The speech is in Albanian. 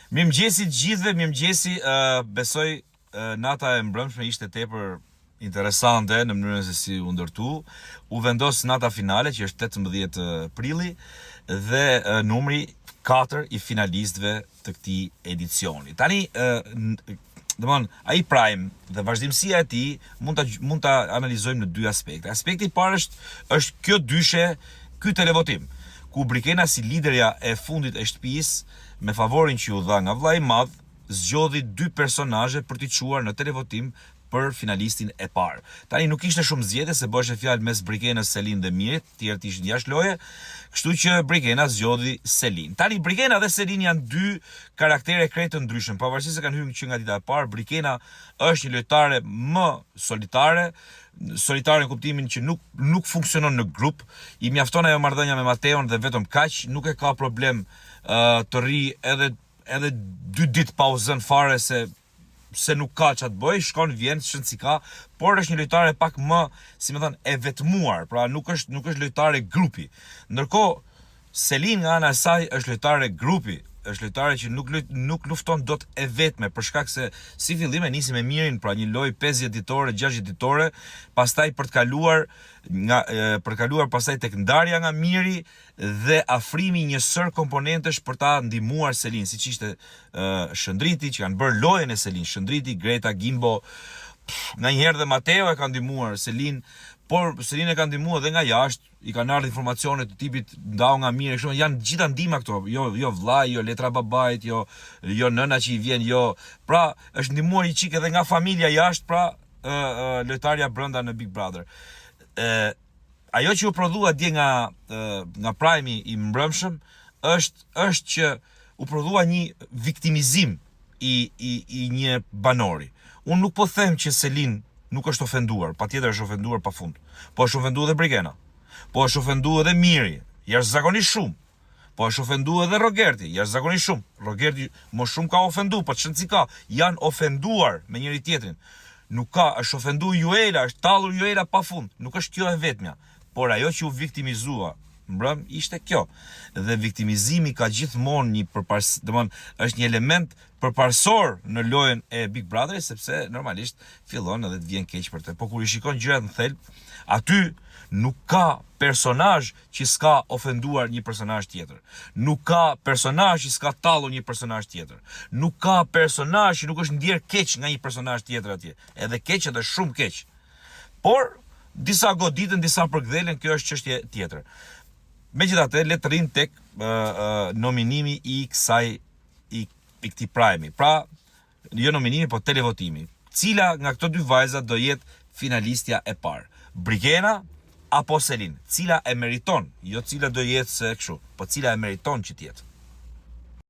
Mirëmëngjesi të gjithëve, mirëmëngjesi. Besoj nata e mbrëmshme ishte tepër interesante në mënyrën se si u ndërtu. U vendos nata finale që është 18 prilli dhe numri 4 i finalistëve të këtij edicioni. Tani ai Prime dhe vazhdimësia e tij mund ta analizojmë në dy aspekte. Aspekti i parë është kjo dyshe, ky televotim, ku Brikena si liderja e fundit e shtëpisë me favorin që u dha nga vllai i madh, zgjodhi dy personazhe për t'i çuar në televotim për finalistin e parë. Tani nuk ishte shumë zgjedhje se bëhej fjalë mes Brikenës, Selin dhe Mirit, të tjerët ishin jashtë loje, kështu që Brikena zgjodhi Selin. Tani Brikena dhe Selin janë dy karaktere krejt të ndryshëm, pavarësisht se kanë hyrë që nga dita e parë. Brikena është një lojtare më solitare në kuptimin që nuk funksionon në grup, i mjafton ajo marrëdhënia me Mateon dhe vetëm kaq, nuk e ka problem të rri edhe 2 ditë pauzën fare se nuk ka ç'a të bëj, shkon vjen shën si ka, por është një lojtare pak më, si më thënë, e vetmuar, pra nuk është lojtare grupi. Ndërkohë Selin nga ana e saj është lojtare grupi, është lojtare që nuk lufton dot e vetme, për shkak se si fillim e nisi me Mirin, pra një lojë 50 ditore, 60 ditore, pastaj për të kaluar pastaj tek ndarja nga Miri dhe afrimi një sër komponentesh për ta ndihmuar Selin, siç ishte Shëndriti, që kanë bërë lojën e Selin, Shëndriti, Greta, Gimbo, nganjëherë dhe Mateo e kanë ndihmuar Selin, por Selin e kanë ndihmuar edhe nga jashtë, i kanë ardhur informacione të tipit ndau nga Miri, kështu janë gjitha ndihma këto, jo vllai, jo letra babait, jo nëna që i vjen, jo. Pra, është ndihmuar i çik edhe nga familja jashtë, pra lojtarja brenda në Big Brother. Ajo që u prodhua dje nga Prime i mbrëmshëm është që u prodhua një viktimizim i një banori. Unë nuk po them që Selin nuk është ofenduar, patjetër është ofenduar pafund. Po është ofenduar edhe Brikena. Po është ofenduar edhe Miri, jashtëzakonisht shumë. Po është ofenduar edhe Rogerti, jashtëzakonisht shumë. Rogerti më shumë ka ofenduar, po çfarë si ka? Janë ofenduar me njëri tjetrin. Nuk ka, është ofenduar Juela, është tallur Juela pafund. Nuk është kjo e vetmja, por ajo që u viktimizua mbrëm ishte kjo. Dhe viktimizimi ka gjithmonë është një element përparsor në lojën e Big Brother, sepse normalisht fillon edhe të vjen keq për të. Po kur i shikon gjërat në thelb, aty nuk ka personazh që s'ka ofenduar një personazh tjetër. Nuk ka personazh që s'ka tallur një personazh tjetër. Nuk ka personazh që nuk është ndier keq nga një personazh tjetër atje. Edhe keq, edhe shumë keq. Por disa goditën, disa përkthelen, kjo është çështje tjetër. Megjithatë, le të rrim tek nominimi i këtij Prime. Pra, jo nominimi, po televotimi. Cila nga këto dy vajza do jetë finalistja e parë? Brikena apo Selin? Cila e meriton? Jo cila do jetë se kështu, po cila e meriton që të jetë?